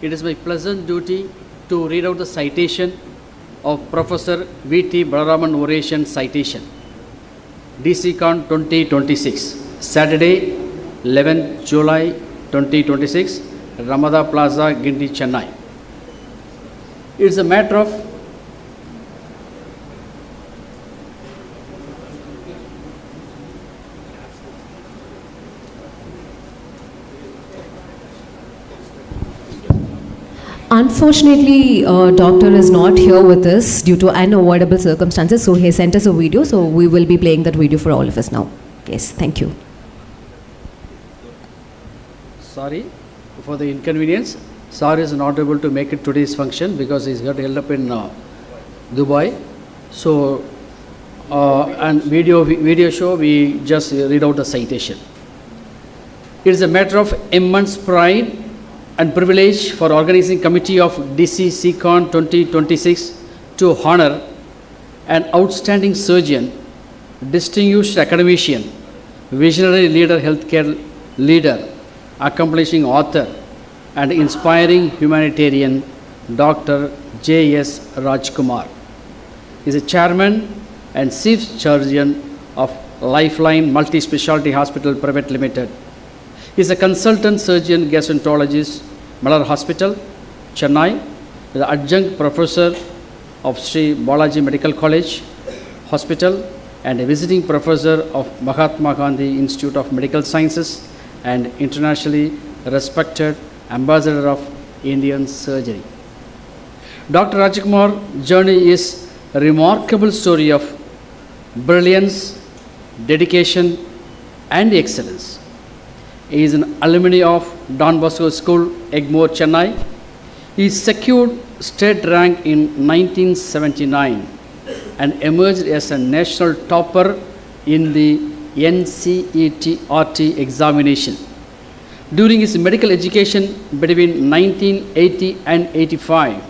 It is my pleasant duty to read out the citation of Professor V.T. Balaraman Oration citation. DC Con 2026, Saturday, 11th July 2026, Ramada Plaza, Gindi, Chennai. It is a matter of Unfortunately, doctor is not here with us due to unavoidable circumstances, so he sent us a video, so we will be playing that video for all of us now. Yes, thank you. Sorry for the inconvenience. Sir is not able to make it today's function because he's got held up in Dubai. So, and video show, we just read out the citation. It is a matter of immense pride and privilege for organizing committee of DC CCon 2026 to honor an outstanding surgeon, distinguished academician, visionary leader, healthcare leader, accomplishing author, and inspiring humanitarian, Dr. J.S. Rajkumar. He is a chairman and chief surgeon of Lifeline Multi-Specialty Hospital Private Limited. He is a consultant surgeon gastroenterologist, Malar Hospital, Chennai, the adjunct professor of Sri Balaji Medical College Hospital, and a visiting professor of Mahatma Gandhi Institute of Medical Sciences and internationally respected ambassador of Indian surgery. Dr. Rajkumar's journey is a remarkable story of brilliance, dedication, and excellence. He is an alumni of Don Bosco School, Egmore, Chennai. He secured state rank in 1979 and emerged as a national topper in the NCET-RT examination. During his medical education between 1980 and 85,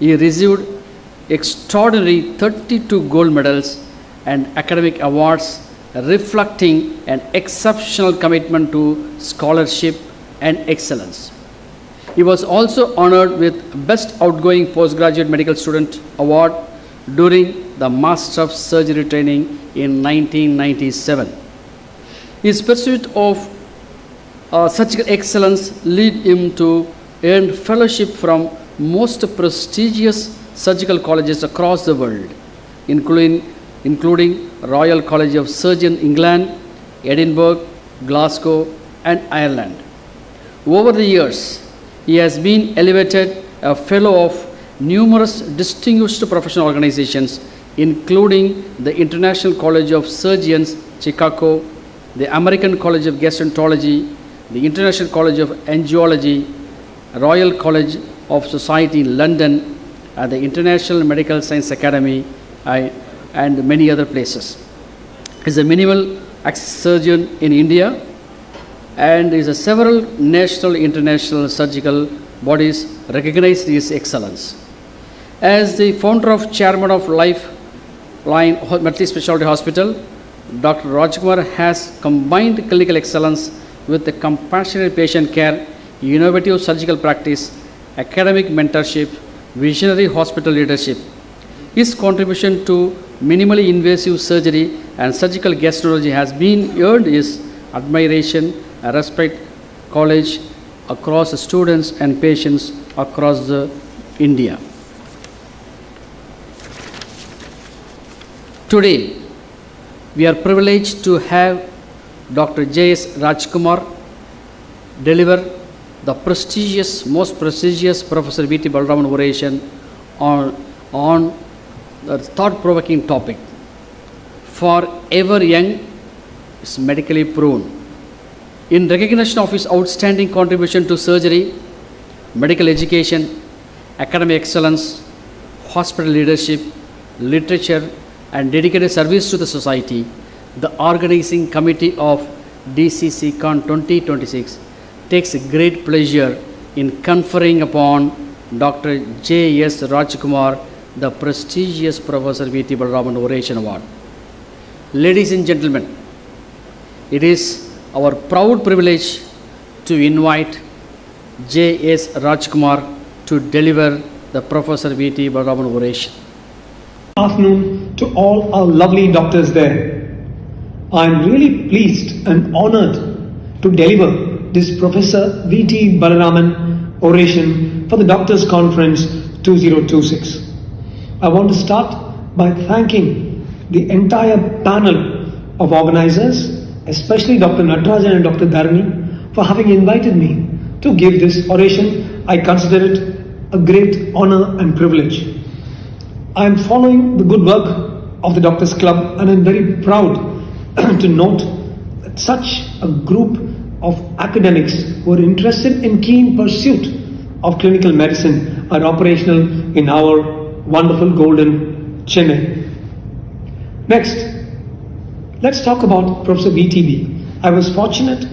he received extraordinary 32 gold medals and academic awards reflecting an exceptional commitment to scholarship and excellence. He was also honored with Best Outgoing Postgraduate Medical Student Award during the Master of Surgery training in 1997. His pursuit of surgical excellence led him to earn fellowship from most prestigious surgical colleges across the world, including Royal College of Surgeons, England, Edinburgh, Glasgow, and Ireland. Over the years, he has been elevated a fellow of numerous distinguished professional organizations, including the International College of Surgeons, Chicago, the American College of Gastroenterology, the International College of Angiology, Royal College of Society in London, and the International Medical Science Academy, and many other places. He is a minimal surgeon in India and is a several national, international surgical bodies recognize his excellence. As the founder of chairman of Lifeline Multi-Specialty Hospital, Dr. Rajkumar has combined clinical excellence with the compassionate patient care, innovative surgical practice, academic mentorship, visionary hospital leadership. His contribution to minimally invasive surgery and surgical gastroenterology has been earned his admiration and respect college across students and patients across India. Today, we are privileged to have Dr. J.S. Rajkumar deliver the most prestigious Professor V.T. Balaraman Oration on the thought-provoking topic, forever young is medically prone. In recognition of his outstanding contribution to surgery, medical education, academic excellence, hospital leadership, literature, and dedicated service to the society, the organizing committee of DCC Con 2026 takes great pleasure in conferring upon Dr. J.S. Rajkumar the prestigious Professor V.T. Balaraman Oration Award. Ladies and gentlemen, it is our proud privilege to invite J.S. Rajkumar to deliver the Professor V.T. Balaraman Oration. Afternoon to all our lovely doctors there. I am really pleased and honored to deliver this Professor V.T. Balaraman Oration for the Doctors Conference 2026. I want to start by thanking the entire panel of organizers, especially Dr. Natarajan and Dr. Dharani, for having invited me to give this oration. I consider it a great honor and privilege. I am following the good work of the Doctors Club, and I am very proud to note that such a group of academics who are interested in keen pursuit of clinical medicine are operational in our wonderful golden Chennai. Next, let's talk about Professor VTB. I was fortunate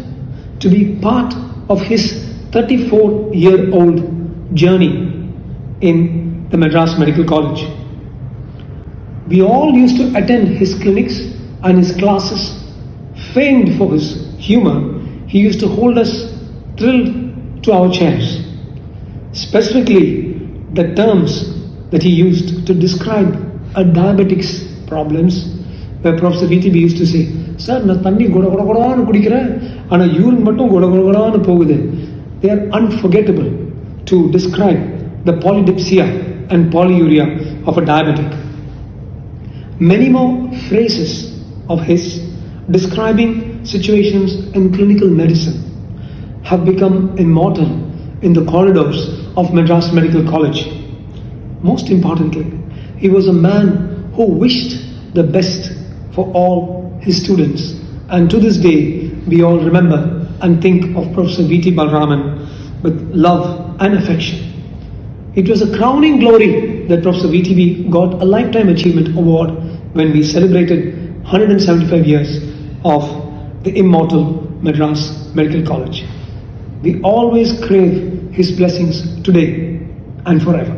to be part of his 34-year-old journey in the Madras Medical College. We all used to attend his clinics and his classes. Famed for his humor, he used to hold us thrilled to our chairs. Specifically, the terms that he used to describe a diabetic's problems, where Professor VTB used to say, "Sir, na thanni goda goda goda nu kudikiren, ana urine mattum goda goda goda nu pogudhu." They are unforgettable to describe the polydipsia and polyuria of a diabetic. Many more phrases of his describing situations in clinical medicine have become immortal in the corridors of Madras Medical College. Most importantly, he was a man who wished the best for all his students, and to this day we all remember and think of Professor V.T. Balaraman with love and affection. It was a crowning glory that Professor VTB got a Lifetime Achievement Award when we celebrated 175 years of the immortal Madras Medical College. We always crave his blessings today and forever.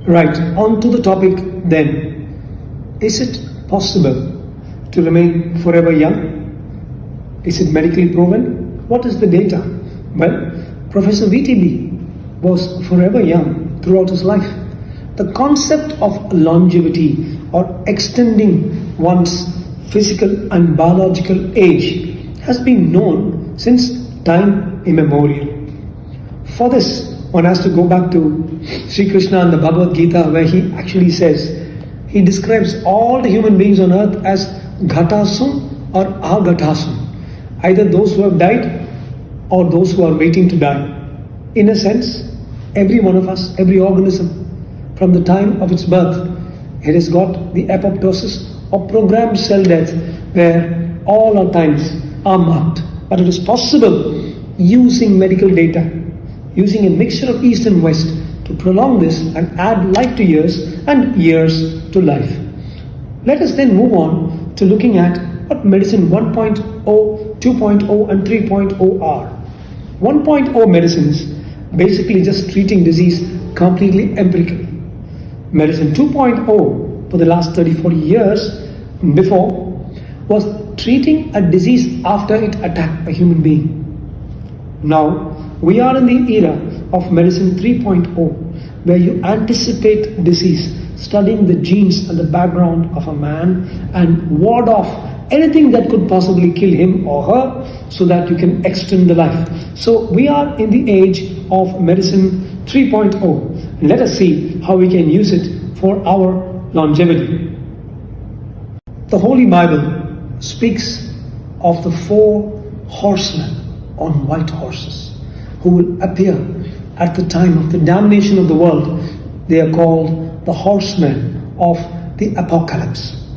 Right, on to the topic then. Is it possible to remain forever young? Is it medically proven? What is the data? Well, Professor VTB was forever young throughout his life. The concept of longevity or extending one's physical and biological age has been known since time immemorial. For this, one has to go back to Sri Krishna and the Bhagavad Gita, where he actually says, he describes all the human beings on earth as ghatasum or aghatasum, either those who have died or those who are waiting to die. In a sense, every one of us, every organism, from the time of its birth, it has got the apoptosis or programmed cell death, where all our times are marked. But it is possible, using medical data, using a mixture of East and West, to prolong this and add life to years and years to life. Let us then move on to looking at what medicine 1.0, 2.0 and 3.0 are. 1.0 medicines basically just treating disease completely empirically. Medicine 2.0 for the last 30-40 years before was treating a disease after it attacked a human being. Now we are in the era of medicine 3.0, where you anticipate disease, studying the genes and the background of a man, and ward off anything that could possibly kill him or her, so that you can extend the life. So we are in the age of medicine 3.0, and let us see how we can use it for our longevity. The Holy Bible speaks of the 4 horsemen on white horses who will appear at the time of the damnation of the world. They are called the horsemen of the apocalypse.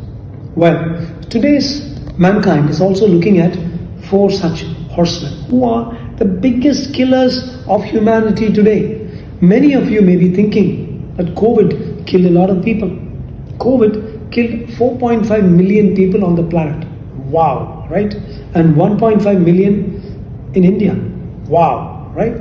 Well, today's mankind is also looking at 4 such horsemen who are the biggest killers of humanity today. Many of you may be thinking that COVID killed a lot of people. COVID killed 4.5 million people on the planet. Wow, right? And 1.5 million in India. Wow, right?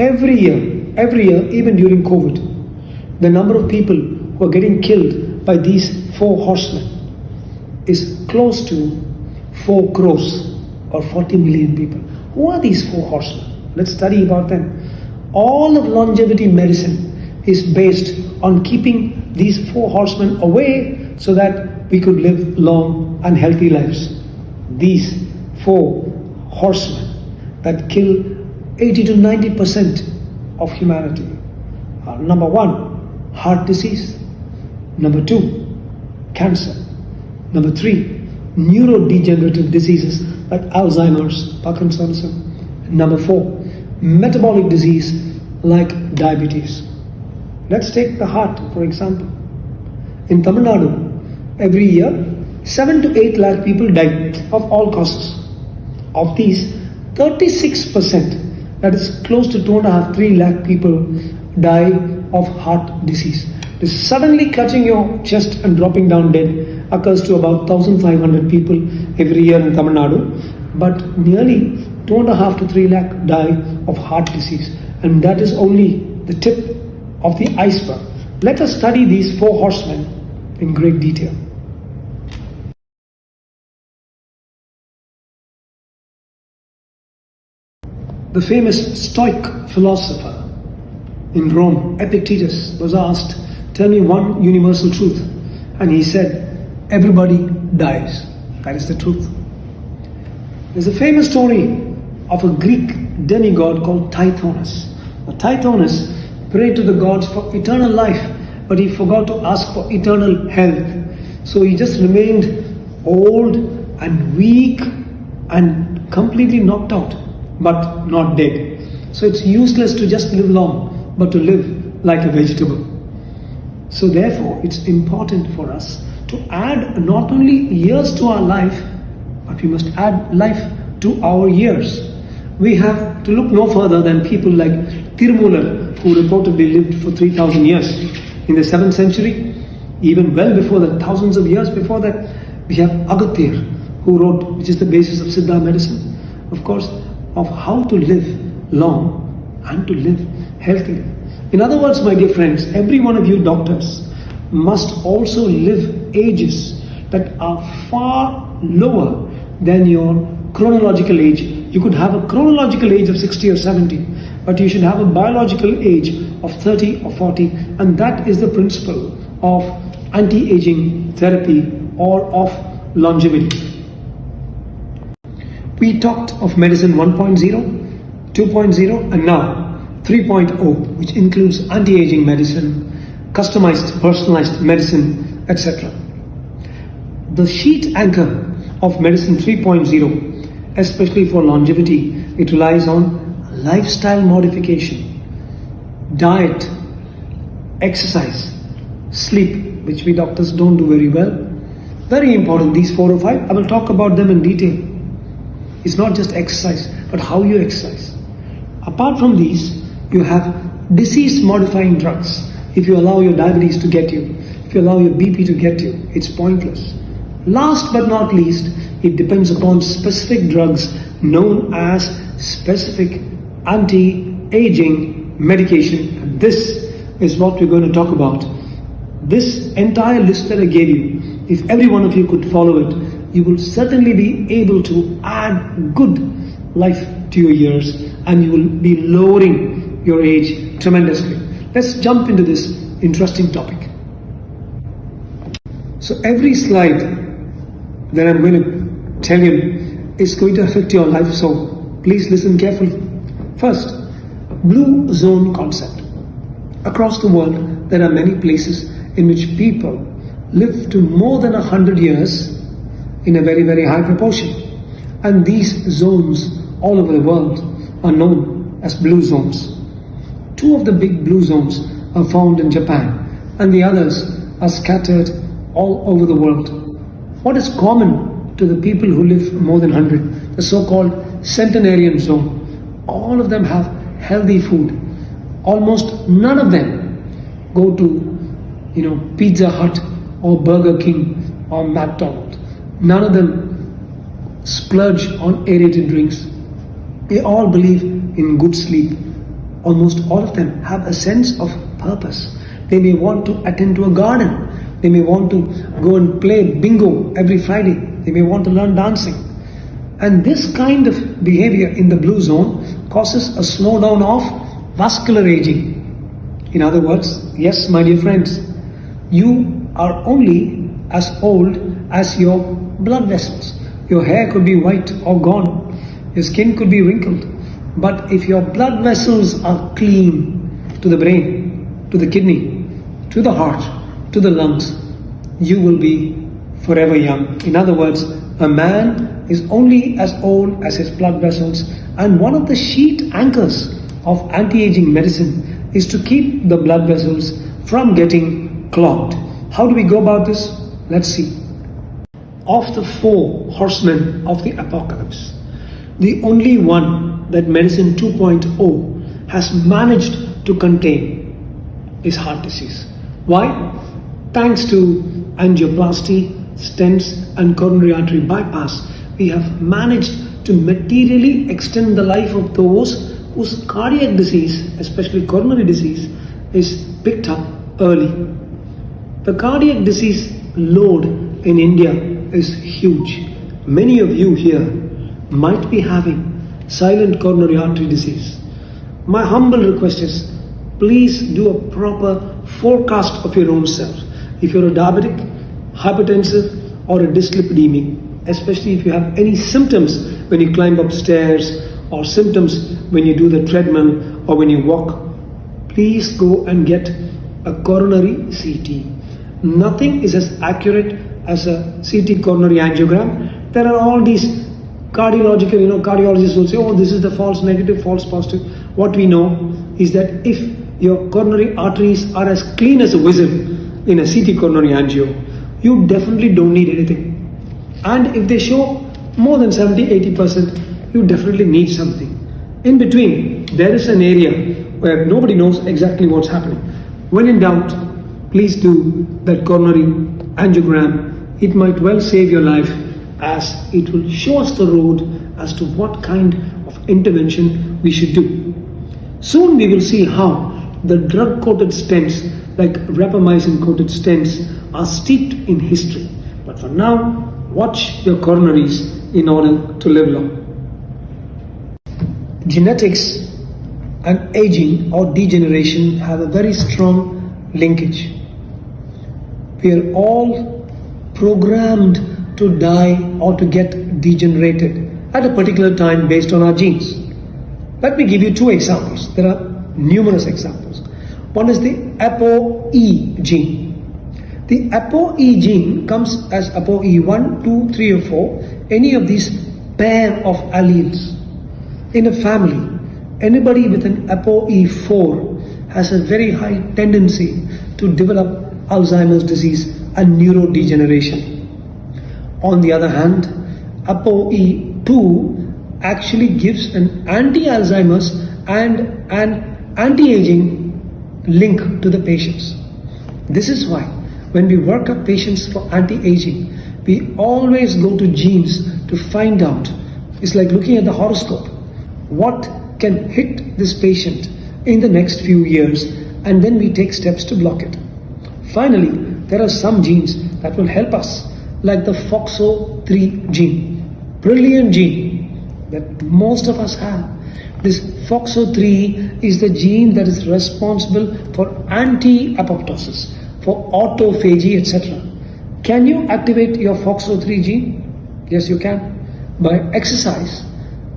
every year, even during COVID, the number of people who are getting killed by these 4 horsemen is close to 4 crores or 40 million people. Who are these 4 horsemen? Let's study about them. All of longevity medicine is based on keeping these 4 horsemen away so that we could live long and healthy lives. These 4 horsemen that kill 80 to 90% of humanity are: number 1, heart disease; number 2, cancer; number 3, neurodegenerative diseases like Alzheimer's, Parkinson's; and number 4, metabolic disease like diabetes. Let's take the heart for example. In Tamil Nadu, every year 7 to 8 lakh people die of all causes. Of these, 36%, that is close to 2.5-3 lakh people, die of heart disease. This suddenly clutching your chest and dropping down dead occurs to about 1,500 people every year in Tamil Nadu, but nearly 2.5 to 3 lakh die of heart disease, and that is only the tip of the iceberg. Let us study these 4 horsemen in great detail. The famous Stoic philosopher in Rome, Epictetus, was asked, "Tell me one universal truth." And he said, "Everybody dies." That is the truth. There's a famous story of a Greek demigod called Tithonus. Now, Tithonus prayed to the gods for eternal life, but he forgot to ask for eternal health. So he just remained old and weak and completely knocked out, but not dead. So it's useless to just live long, but to live like a vegetable. So therefore, it's important for us to add not only years to our life, but we must add life to our years. We have to look no further than people like Tirumular, who reportedly lived for 3,000 years in the 7th century. Even well before that, thousands of years before that, we have Agathir, who wrote, which is the basis of Siddha medicine, of course, of how to live long and to live healthily. In other words, my dear friends, every one of you doctors must also live ages that are far lower than your chronological age. You could have a chronological age of 60 or 70, but you should have a biological age of 30 or 40, and that is the principle of anti-aging therapy or of longevity. We talked of medicine 1.0, 2.0, and now 3.0, which includes anti-aging medicine, customized, personalized medicine, etc. The sheet anchor of medicine 3.0, especially for longevity, it relies on lifestyle modification, diet, exercise, sleep, which we doctors don't do very well. Very important, these 4 or 5. I will talk about them in detail. It's not just exercise, but how you exercise. Apart from these, you have disease modifying drugs. If you allow your diabetes to get you, if you allow your BP to get you, it's pointless. Last but not least, it depends upon specific drugs known as specific anti-aging medication. And this is what we're going to talk about. This entire list that I gave you, if every one of you could follow it, you will certainly be able to add good life to your years, and you will be lowering your age tremendously. Let's jump into this interesting topic. So every slide that I'm going to tell you is going to affect your life, so please listen carefully. First, blue zone concept. Across the world, there are many places in which people live to more than 100 years in a very, very high proportion. And these zones all over the world are known as blue zones. 2 of the big blue zones are found in Japan, and the others are scattered all over the world. What is common to the people who live more than 100? The so-called centenarian zone. All of them have healthy food. Almost none of them go to, Pizza Hut or Burger King or McDonald's. None of them splurge on aerated drinks. They all believe in good sleep. almost all of them have a sense of purpose. They may want to attend to a garden. They may want to go and play bingo every Friday. They may want to learn dancing. And this kind of behavior in the blue zone causes a slowdown of vascular aging. In other words, yes, my dear friends, you are only as old as your blood vessels. Your hair could be white or gone. Your skin could be wrinkled. But if your blood vessels are clean to the brain, to the kidney, to the heart, to the lungs, you will be forever young. In other words, a man is only as old as his blood vessels, and one of the sheet anchors of anti-aging medicine is to keep the blood vessels from getting clogged. How do we go about this? Let's see. Of the 4 horsemen of the apocalypse, the only one that medicine 2.0 has managed to contain is heart disease. Why? Thanks to angioplasty, stents and coronary artery bypass, we have managed to materially extend the life of those whose cardiac disease, especially coronary disease, is picked up early. The cardiac disease load in India is huge. Many of you here might be having silent coronary artery disease. My humble request is, please do a proper forecast of your own self. If you're a diabetic, hypertensive or a dyslipidemic, especially if you have any symptoms when you climb up stairs or symptoms when you do the treadmill or when you walk, please go and get a coronary CT. Nothing is as accurate as a CT coronary angiogram. There are all these cardiological, cardiologists will say, oh, this is the false negative, false positive. What we know is that if your coronary arteries are as clean as a whistle in a CT coronary angio, you definitely don't need anything. And if they show more than 70-80%, you definitely need something. In between, there is an area where nobody knows exactly what's happening. When in doubt, please do that coronary angiogram. It might well save your life, as it will show us the road as to what kind of intervention we should do. Soon we will see how the drug-coated stents, like rapamycin-coated stents, are steeped in history. But for now, watch your coronaries in order to live long. Genetics and aging or degeneration have a very strong linkage. We are all programmed to die or to get degenerated at a particular time based on our genes. Let me give you 2 examples. There are numerous examples. One is the ApoE gene. The ApoE gene comes as ApoE 1, 2, 3 or 4, any of these pair of alleles. In a family, anybody with an ApoE 4 has a very high tendency to develop Alzheimer's disease and neurodegeneration. On the other hand, ApoE 2 actually gives an anti-Alzheimer's and an anti-aging link to the patients. This is why when we work up patients for anti-aging, we always go to genes to find out. It's like looking at the horoscope. What can hit this patient in the next few years, and then we take steps to block it. Finally, there are some genes that will help us, like the FOXO3 gene. Brilliant gene that most of us have. This FOXO3 is the gene that is responsible for anti-apoptosis, for autophagy, etc. Can you activate your FOXO3 gene? Yes, you can. By exercise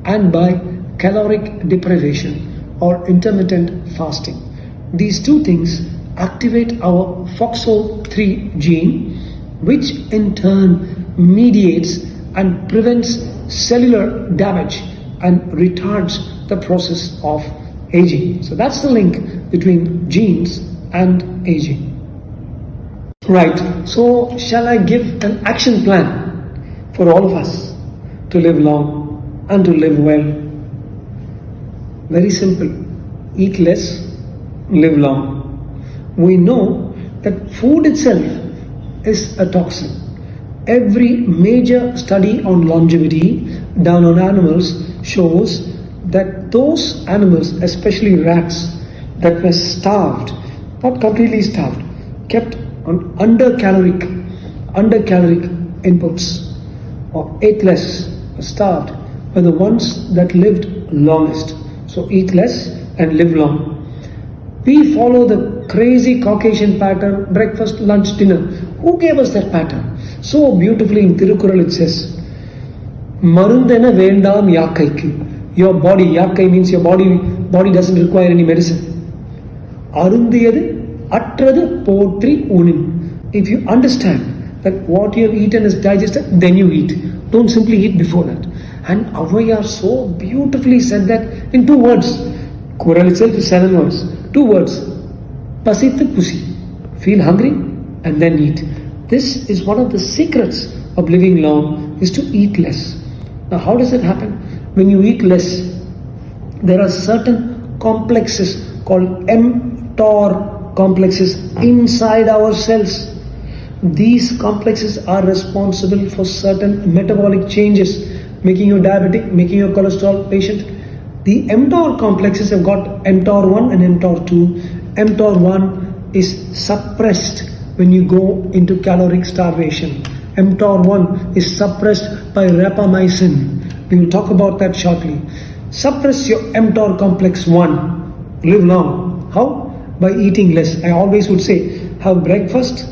and by caloric deprivation or intermittent fasting. These 2 things activate our FOXO3 gene, which in turn mediates and prevents cellular damage and retards the process of aging. So that's the link between genes and aging. Right, so shall I give an action plan for all of us to live long and to live well? Very simple. Eat less, live long. We know that food itself is a toxin. Every major study on longevity done on animals shows that those animals, especially rats, that were starved, not completely starved, kept on under-caloric inputs, or ate less, or starved, were the ones that lived longest. So eat less and live long. We follow the crazy Caucasian pattern, breakfast, lunch, dinner. Who gave us that pattern? So beautifully in Tirukural it says, Marundena vendam yakkaiku. Your body, yakkai means your body doesn't require any medicine. Arundiyadu attradu potri unin. If you understand that what you have eaten is digested, then you eat. Don't simply eat before that. And Avaya so beautifully said that in 2 words. Quran itself is 7 words. 2 words. Pasithu pusi. Feel hungry and then eat. This is one of the secrets of living long, is to eat less. Now how does it happen? When you eat less, there are certain complexes called mTOR complexes inside our cells. These complexes are responsible for certain metabolic changes, making you diabetic, making you a cholesterol patient. The mTOR complexes have got mTOR1 and mTOR2. mTOR1 is suppressed when you go into caloric starvation. mTOR1 is suppressed by rapamycin. We will talk about that shortly. Suppress your mTOR complex 1. Live long. How? By eating less. I always would say, have breakfast,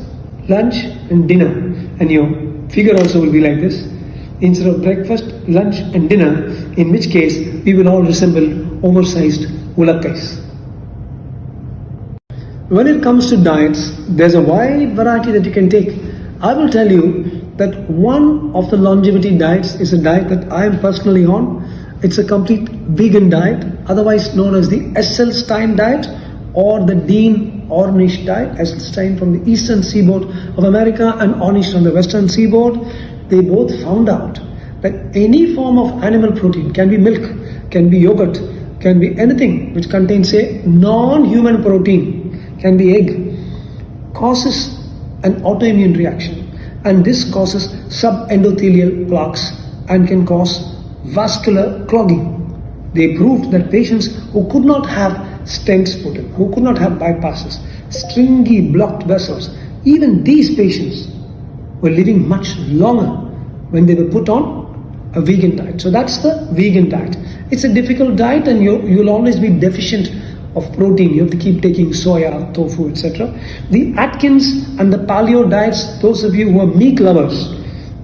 lunch and dinner. And your figure also will be like this. Instead of breakfast, lunch and dinner, in which case we will all resemble oversized ulakkais. When it comes to diets, there's a wide variety that you can take. I will tell you that one of the longevity diets is a diet that I am personally on. It's a complete vegan diet, otherwise known as the Esselstyn diet or the Dean Ornish diet. Esselstyn from the eastern seaboard of America and Ornish from the western seaboard. They both found out that any form of animal protein, can be milk, can be yogurt, can be anything which contains a non-human protein, can be egg, causes an autoimmune reaction, and this causes subendothelial plaques and can cause vascular clogging. They proved that patients who could not have stents put in, who could not have bypasses, stringy blocked vessels, even these patients were living much longer when they were put on a vegan diet. So that's the vegan diet. It's a difficult diet and you'll always be deficient of protein. You have to keep taking soya, tofu, etc. The Atkins and the paleo diets, those of you who are meat lovers,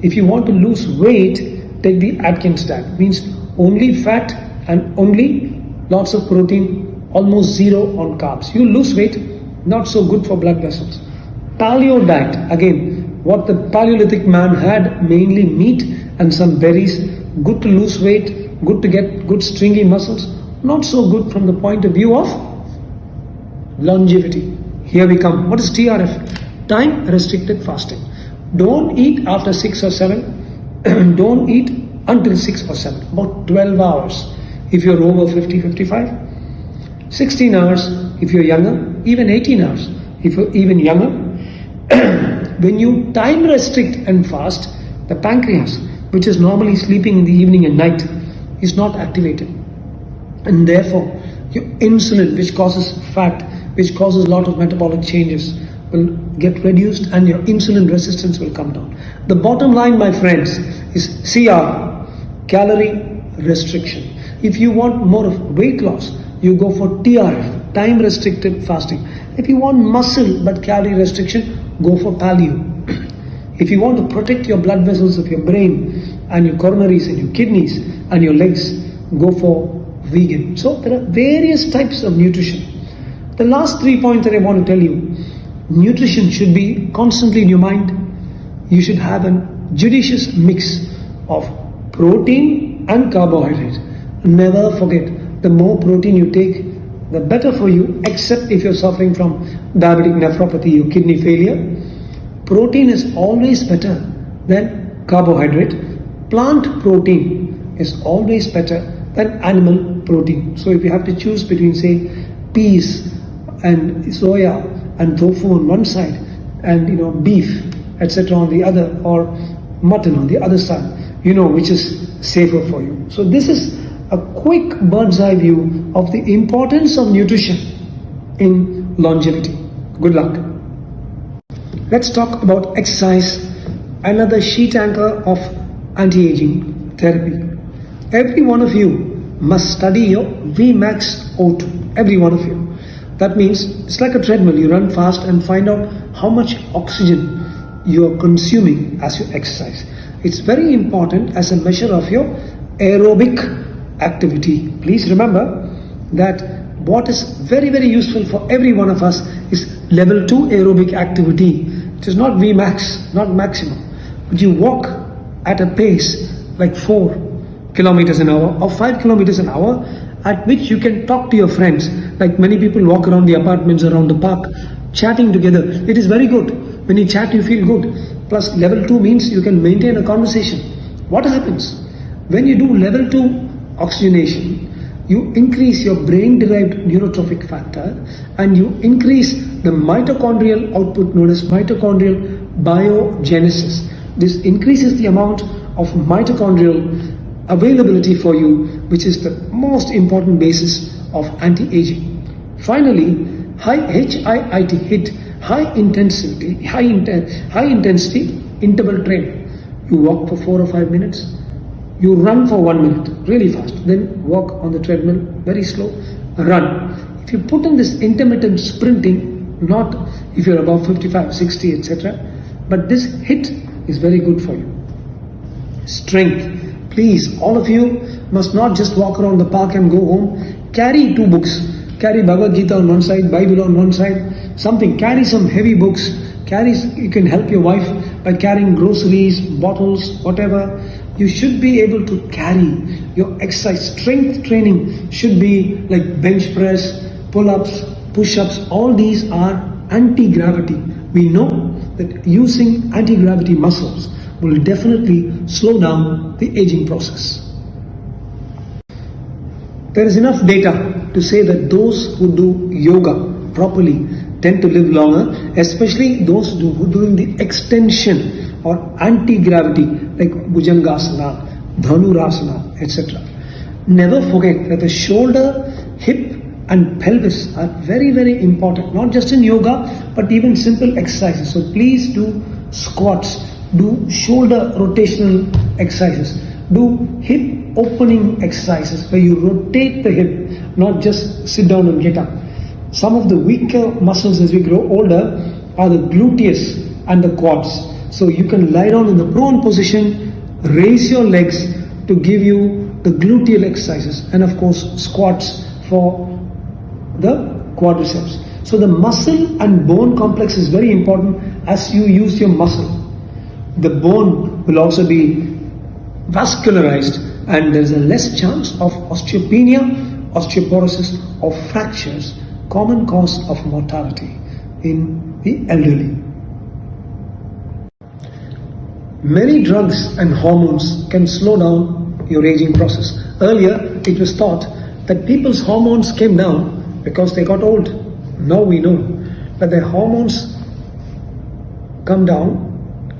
if you want to lose weight, take the Atkins diet. Means only fat and only lots of protein, almost zero on carbs. You lose weight, not so good for blood vessels. Paleo diet, again, what the Paleolithic man had, mainly meat and some berries, good to lose weight, good to get good stringy muscles, not so good from the point of view of longevity. Here we come. What is TRF? Time restricted fasting. Don't eat after 6 or 7. Don't eat until 6 or 7. About 12 hours if you're over 50, 55. 16 hours if you're younger. Even 18 hours if you're even younger. When you time restrict and fast, the pancreas, which is normally sleeping in the evening and night, is not activated. And therefore, your insulin, which causes fat, which causes a lot of metabolic changes, will get reduced and your insulin resistance will come down. The bottom line, my friends, is CR, calorie restriction. If you want more of weight loss, you go for TRF, time restricted fasting. If you want muscle but calorie restriction, go for paleo. If you want to protect your blood vessels of your brain and your coronaries and your kidneys and your legs, go for vegan. So there are various types of nutrition. The last 3 points that I want to tell you, nutrition should be constantly in your mind. You should have a judicious mix of protein and carbohydrate. Never forget, the more protein you take, the better for you, except if you're suffering from diabetic nephropathy or kidney failure. Protein is always better than carbohydrate. Plant protein is always better than animal protein. So if you have to choose between, say, peas and soya and tofu on one side and beef, etc. on the other, or mutton on the other side, which is safer for you. So this is a quick bird's eye view of the importance of nutrition in longevity. Good luck. Let's talk about exercise, another sheet anchor of anti-aging therapy. Every one of you must study your Vmax O2. Every one of you. That means it's like a treadmill. You run fast and find out how much oxygen you are consuming as you exercise. It's very important as a measure of your aerobic activity. Please remember that what is very, very useful for every one of us is level 2 aerobic activity. It is not Vmax, not maximum. But you walk at a pace like 4 kilometers an hour or 5 kilometers an hour, at which you can talk to your friends. Like many people walk around the apartments, around the park, chatting together. It is very good. When you chat, you feel good. Plus, level 2 means you can maintain a conversation. What happens? When you do level 2 oxygenation, you increase your brain-derived neurotrophic factor and you increase the mitochondrial output known as mitochondrial biogenesis. This increases the amount of mitochondrial availability for you, which is the most important basis of anti-aging. Finally, HIIT, high intensity interval training. You walk for 4 or 5 minutes. You run for 1 minute, really fast. Then walk on the treadmill, very slow. Run. If you put in this intermittent sprinting, not if you're above 55, 60, etc., but this HIIT is very good for you. Strength. Please, all of you must not just walk around the park and go home. Carry 2 books. Carry Bhagavad Gita on one side, Bible on one side, something. Carry some heavy books. You can help your wife by carrying groceries, bottles, whatever. You should be able to carry your exercise. Strength training should be like bench press, pull-ups, push-ups. All these are anti-gravity. We know that using anti-gravity muscles will definitely slow down the aging process. There is enough data to say that those who do yoga properly tend to live longer, especially those who are doing the extension or anti-gravity like Bhujangasana, Dhanurasana, etc. Never forget that the shoulder, hip and pelvis are very, very important, not just in yoga but even simple exercises. So please do squats, do shoulder rotational exercises, do hip opening exercises where you rotate the hip, not just sit down and get up. Some of the weaker muscles as we grow older are the gluteus and the quads. So you can lie down in the prone position, raise your legs to give you the gluteal exercises, and of course squats for the quadriceps. So the muscle and bone complex is very important as you use your muscle. The bone will also be vascularized and there is a less chance of osteopenia, osteoporosis or fractures, common cause of mortality in the elderly. Many drugs and hormones can slow down your aging process. Earlier, it was thought that people's hormones came down because they got old. Now we know that their hormones come down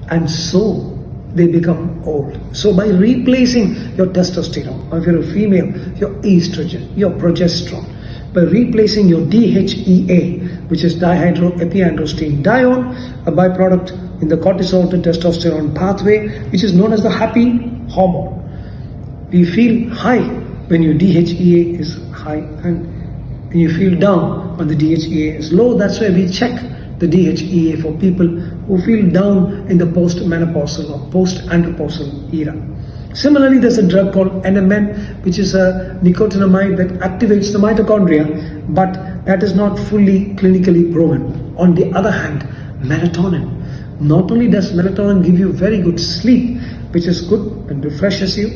and so they become old. So by replacing your testosterone, or if you're a female, your estrogen, your progesterone, by replacing your DHEA, which is dihydroepiandrosterone, a byproduct in the cortisol to testosterone pathway, which is known as the happy hormone. We feel high when your DHEA is high and you feel down when the DHEA is low. That's why we check the DHEA for people who feel down in the post-menopausal or post-andropausal era. Similarly, there's a drug called NMN, which is a nicotinamide that activates the mitochondria, but that is not fully clinically proven. On the other hand, melatonin. Not only does melatonin give you very good sleep, which is good and refreshes you,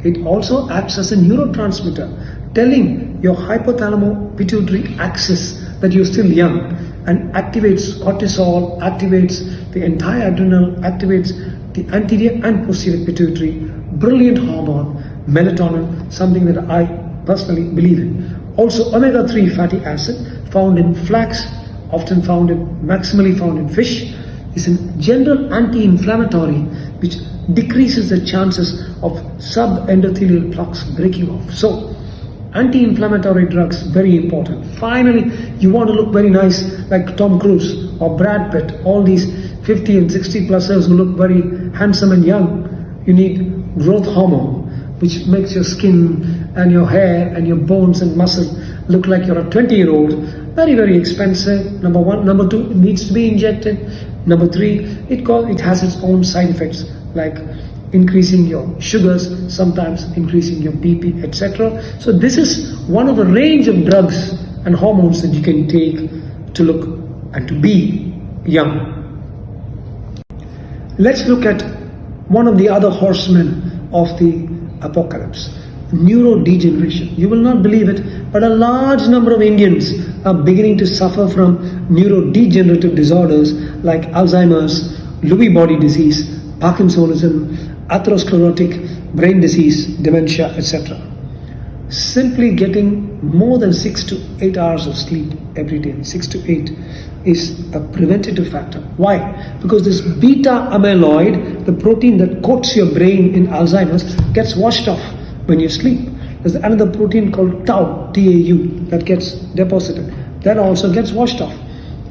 it also acts as a neurotransmitter, telling your hypothalamo-pituitary axis that you're still young, and activates cortisol, activates the entire adrenal, activates the anterior and posterior pituitary. Brilliant hormone, melatonin, something that I personally believe in. Also omega-3 fatty acid found in flax, maximally found in fish, is a general anti-inflammatory which decreases the chances of subendothelial plaques breaking off. So, anti-inflammatory drugs, very important. Finally, you want to look very nice like Tom Cruise or Brad Pitt, all these 50 and 60 plusers who look very handsome and young. You need growth hormone, which makes your skin and your hair and your bones and muscle look like you're a 20-year-old. Very, very expensive, number one. Number two, it needs to be injected. Number three, it has its own side effects like increasing your sugars, sometimes increasing your BP, etc. So this is one of a range of drugs and hormones that you can take to look and to be young. Let's look at one of the other horsemen of the apocalypse, neurodegeneration. You will not believe it, but a large number of Indians are beginning to suffer from neurodegenerative disorders like Alzheimer's, Lewy body disease, Parkinsonism, atherosclerotic brain disease, dementia, etc. Simply getting more than 6 to 8 hours of sleep every day, 6 to 8, is a preventative factor. Why? Because this beta amyloid, the protein that coats your brain in Alzheimer's, gets washed off when you sleep. There's another protein called tau, T-A-U, that gets deposited. That also gets washed off.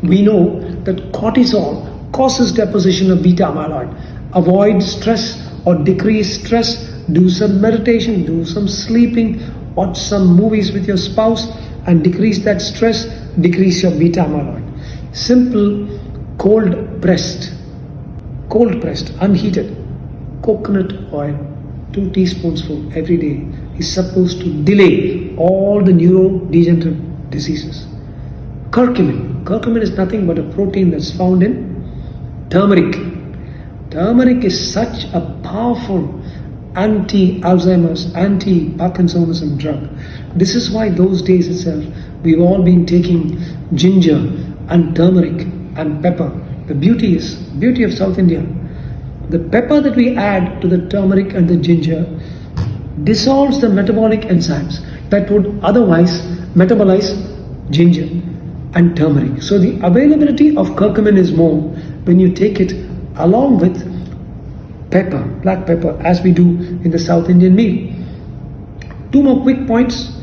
We know that cortisol causes deposition of beta amyloid. Avoid stress or decrease stress. Do some meditation, do some sleeping, watch some movies with your spouse and decrease that stress, decrease your beta amyloid. Simple cold pressed, unheated coconut oil, 2 teaspoonsful every day is supposed to delay all the neurodegenerative diseases. Curcumin is nothing but a protein that's found in turmeric. Turmeric is such a powerful anti-Alzheimer's, anti-Parkinsonism drug. This is why those days itself we've all been taking ginger and turmeric and pepper. The beauty of South India, the pepper that we add to the turmeric and the ginger dissolves the metabolic enzymes that would otherwise metabolize ginger and turmeric. So the availability of curcumin is more when you take it along with pepper, black pepper, as we do in the South Indian meal. 2 more quick points.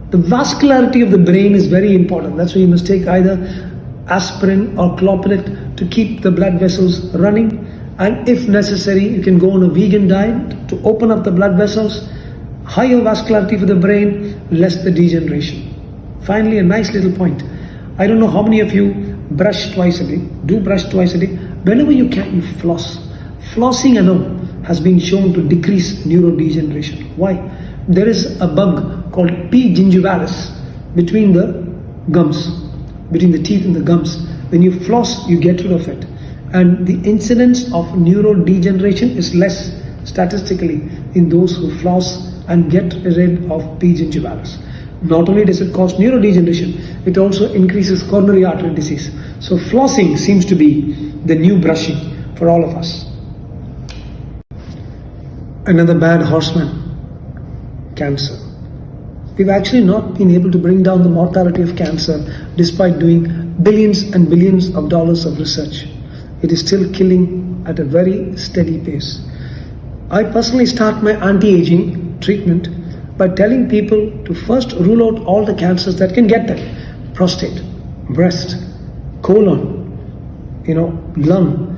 The vascularity of the brain is very important. That's why you must take either aspirin or clopidogrel to keep the blood vessels running. And if necessary, you can go on a vegan diet to open up the blood vessels. Higher vascularity for the brain, less the degeneration. Finally, a nice little point. I don't know how many of you brush twice a day. Do brush twice a day. Whenever you can, you floss. Flossing alone has been shown to decrease neurodegeneration. Why? There is a bug called P. gingivalis between the gums, between the teeth and the gums. When you floss, you get rid of it. And the incidence of neurodegeneration is less statistically in those who floss and get rid of P. gingivalis. Not only does it cause neurodegeneration, it also increases coronary artery disease. So flossing seems to be the new brushing for all of us. Another bad horseman, cancer. We've actually not been able to bring down the mortality of cancer despite doing billions and billions of dollars of research. It is still killing at a very steady pace. I personally start my anti-aging treatment by telling people to first rule out all the cancers that can get them. Prostate, breast, colon, lung.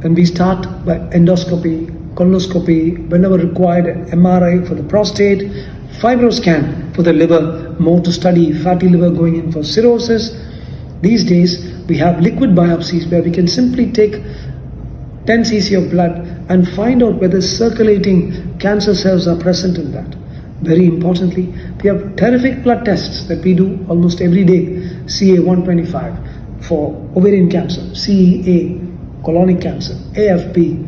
And we start by endoscopy, colonoscopy, whenever required, MRI for the prostate, fibroscan for the liver, more to study fatty liver going in for cirrhosis. These days, we have liquid biopsies where we can simply take 10 cc of blood and find out whether circulating cancer cells are present in that. Very importantly, we have terrific blood tests that we do almost every day. CA-125 for ovarian cancer, CEA, colonic cancer, AFP,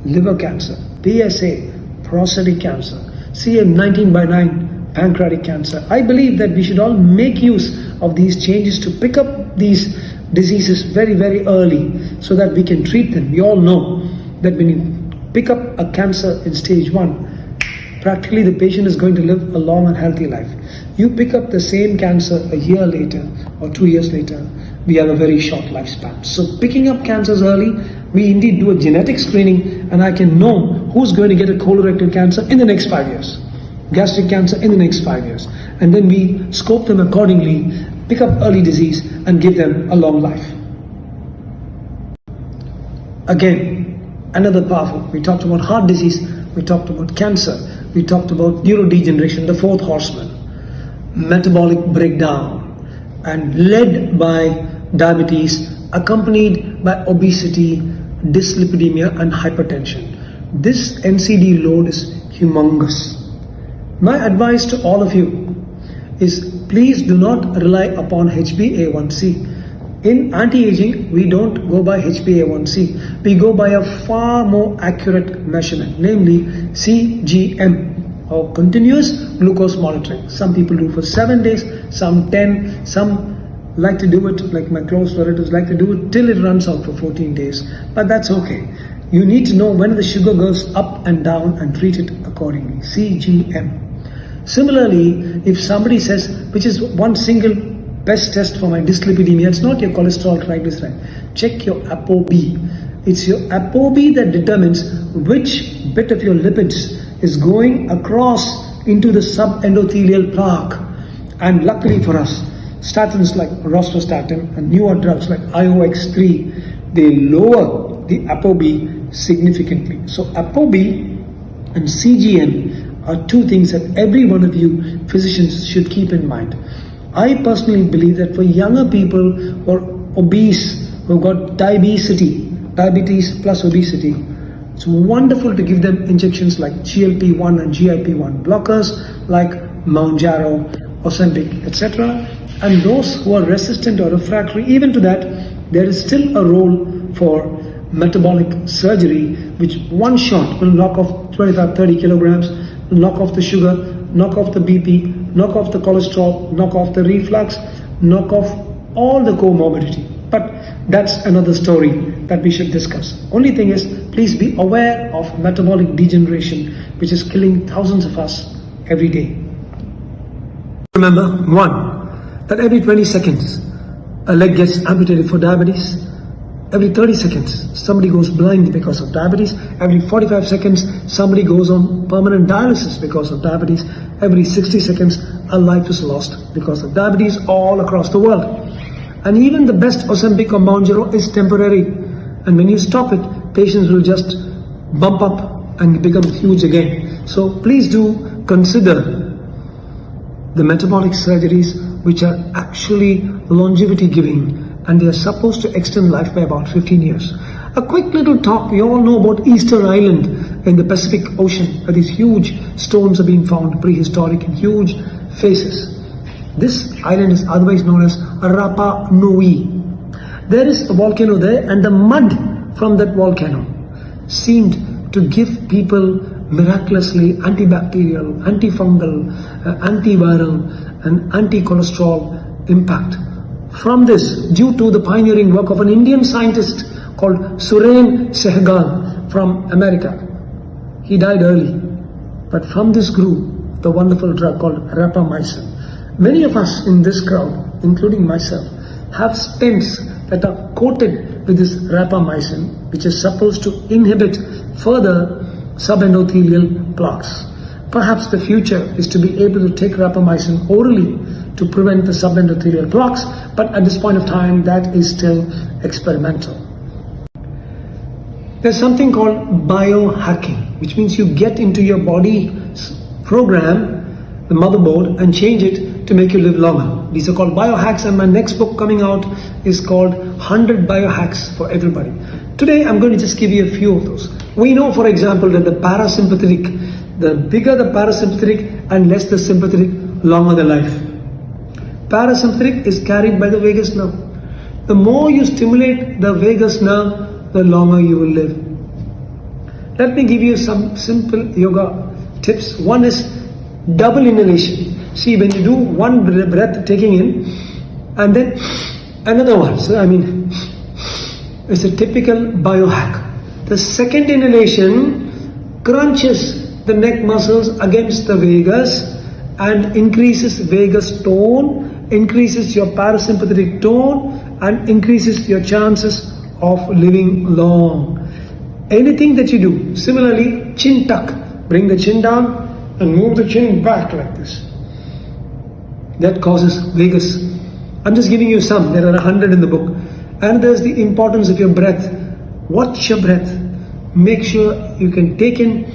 liver cancer, PSA, prostate cancer, CA19/9, pancreatic cancer. I believe that we should all make use of these changes to pick up these diseases very, very early so that we can treat them. We all know that when you pick up a cancer in stage 1, practically the patient is going to live a long and healthy life. You pick up the same cancer a year later or 2 years later, we have a very short lifespan. So picking up cancers early, we indeed do a genetic screening, and I can know who's going to get a colorectal cancer in the next 5 years, gastric cancer in the next 5 years, and then we scope them accordingly, pick up early disease and give them a long life. Again, another powerful, we talked about heart disease, we talked about cancer, we talked about neurodegeneration, the fourth horseman, metabolic breakdown, and led by diabetes, accompanied by obesity, dyslipidemia and hypertension. This NCD load is humongous. My advice to all of you is, please do not rely upon HbA1c. In anti-aging, we don't go by HbA1c. We go by a far more accurate measurement, namely CGM, or continuous glucose monitoring. Some people do for 7 days, some 10, some like to do it, like my close relatives like to do it till it runs out for 14 days. But that's okay. You need to know when the sugar goes up and down and treat it accordingly. CGM. Similarly, if somebody says, which is one single best test for my dyslipidemia, it's not your cholesterol triglyceride. Check your ApoB. It's your ApoB that determines which bit of your lipids is going across into the subendothelial plaque. And luckily for us, statins like rosuvastatin and newer drugs like IOX3, they lower the ApoB significantly. So ApoB and CGM are two things that every one of you physicians should keep in mind. I personally believe that for younger people who are obese, who've got diabetes plus obesity, it's wonderful to give them injections like GLP-1 and GIP-1 blockers like Mounjaro, Ozempic, etc. And those who are resistant or refractory, even to that, there is still a role for metabolic surgery, which one shot will knock off 25-30 kilograms, knock off the sugar, knock off the BP, knock off the cholesterol, knock off the reflux, knock off all the comorbidity. But that's another story that we should discuss. Only thing is, please be aware of metabolic degeneration, which is killing thousands of us every day. Remember, one, that every 20 seconds, a leg gets amputated for diabetes. Every 30 seconds, somebody goes blind because of diabetes. Every 45 seconds, somebody goes on permanent dialysis because of diabetes. Every 60 seconds, a life is lost because of diabetes all across the world. And even the best Ozempic or Mounjaro is temporary. And when you stop it, patients will just bump up and become huge again. So please do consider the metabolic surgeries, which are actually longevity giving, and they are supposed to extend life by about 15 years. A quick little talk, we all know about Easter Island in the Pacific Ocean, where these huge stones are being found, prehistoric and huge faces. This island is otherwise known as Rapa Nui. There is a volcano there, and the mud from that volcano seemed to give people miraculously antibacterial, antifungal, antiviral and anti-cholesterol impact. From this, due to the pioneering work of an Indian scientist called Suren Sehgal from America, he died early. But from this grew the wonderful drug called rapamycin. Many of us in this crowd, including myself, have stents that are coated with this rapamycin, which is supposed to inhibit further subendothelial plaques. Perhaps the future is to be able to take rapamycin orally to prevent the subendothelial plaques, but at this point of time, that is still experimental. There's something called biohacking, which means you get into your body's program, the motherboard, and change it to make you live longer. These are called biohacks, and my next book coming out is called 100 Biohacks for Everybody. Today, I'm going to just give you a few of those. We know, for example, that the parasympathetic, the bigger the parasympathetic and less the sympathetic, longer the life. Parasympathetic is carried by the vagus nerve. The more you stimulate the vagus nerve, the longer you will live. Let me give you some simple yoga tips. One is double inhalation. See, when you do one breath taking in and then another one, so it's a typical biohack. The second inhalation crunches the neck muscles against the vagus and increases vagus tone, increases your parasympathetic tone, and increases your chances of living long. Anything that you do, similarly, chin tuck, bring the chin down and move the chin back like this. That causes vagus. I'm just giving you some, there are 100 in the book. And there's the importance of your breath. Watch your breath. Make sure you can take in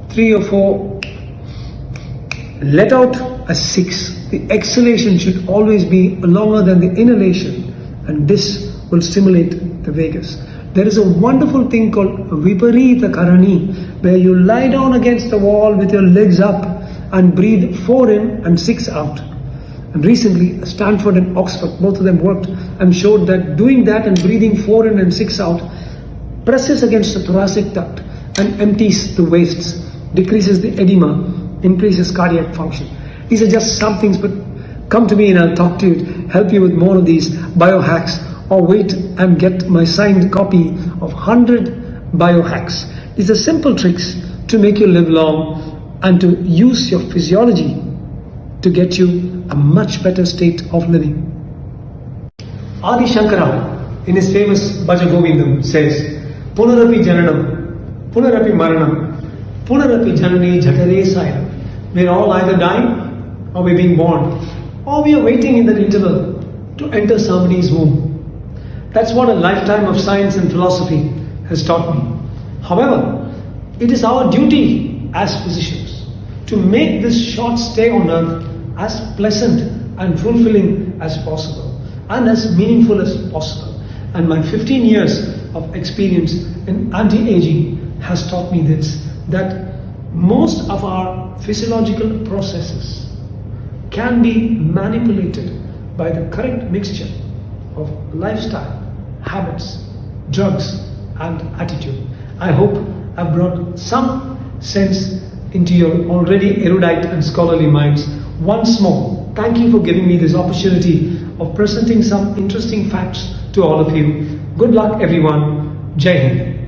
3 or 4, let out a 6. The exhalation should always be longer than the inhalation, and this will stimulate the vagus. There is a wonderful thing called Viparita Karani, where you lie down against the wall with your legs up and breathe 4 in and 6 out. And recently, Stanford and Oxford, both of them worked and showed that doing that and breathing 4 in and 6 out presses against the thoracic duct and empties the wastes, decreases the edema, increases cardiac function. These are just some things, but come to me and I'll talk to you, help you with more of these biohacks, or wait and get my signed copy of 100 biohacks. These are simple tricks to make you live long and to use your physiology to get you a much better state of living. Adi Shankara, in his famous Bhaja Govindam, says, Punarapi Jananam, Punarapi Maranam, Punarapi Janani Jatare Sayam. We're all either dying, or we're being born, or we are waiting in that interval to enter somebody's womb. That's what a lifetime of science and philosophy has taught me. However, it is our duty as physicians to make this short stay on earth as pleasant and fulfilling as possible and as meaningful as possible. And my 15 years of experience in anti-aging has taught me this, that most of our physiological processes can be manipulated by the correct mixture of lifestyle, habits, drugs, and attitude. I hope I've brought some sense into your already erudite and scholarly minds. Once more, thank you for giving me this opportunity of presenting some interesting facts to all of you. Good luck, everyone. Jai Hind.